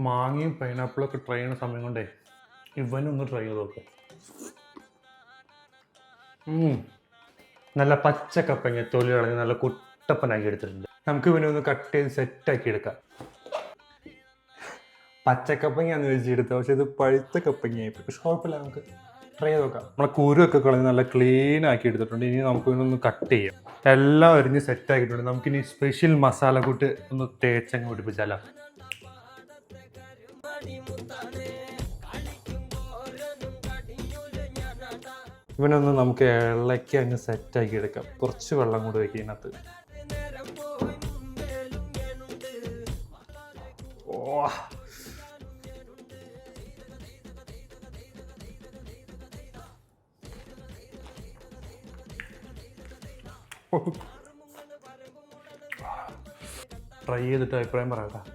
മാങ്ങയും പൈനാപ്പിളൊക്കെ ട്രൈ ചെയ്യുന്ന സമയം കൊണ്ടേ ഇവനൊന്ന് ട്രൈ ചെയ്ത് നോക്കാം. നല്ല പച്ച കപ്പങ്ങ തൊലി കളഞ്ഞ് നല്ല കുട്ടപ്പനാക്കി എടുത്തിട്ടുണ്ട്. നമുക്ക് ഇവനൊന്ന് കട്ട് ചെയ്ത് സെറ്റാക്കി എടുക്കാം. പച്ചക്കപ്പങ്ങയാന്ന് വെച്ചെടുത്ത, പക്ഷെ ഇത് പഴുത്ത കപ്പങ്ങയായി. പക്ഷെ കുഴപ്പമില്ല, നമുക്ക് ട്രൈ ചെയ്ത് നോക്കാം. നമ്മളെ കുരുവൊക്കെ കളഞ്ഞ് നല്ല ക്ലീൻ ആക്കി എടുത്തിട്ടുണ്ട്. ഇനി നമുക്ക് ഇവനൊന്ന് കട്ട് ചെയ്യാം. എല്ലാം അരിഞ്ഞ് സെറ്റാക്കിയിട്ടുണ്ട്. നമുക്കിനി സ്പെഷ്യൽ മസാല കൂട്ട് ഒന്ന് തേച്ചങ്ങ് പിടിപ്പിച്ചാലോ. ഇവനൊന്ന് നമുക്ക് ഇളക്കി അങ്ങ് സെറ്റാക്കി എടുക്കാം. കുറച്ച് വെള്ളം കൂടി വയ്ക്കുക ഇതിനകത്ത്. ഓ, ട്രൈ ചെയ്തിട്ട് അഭിപ്രായം പറയാം.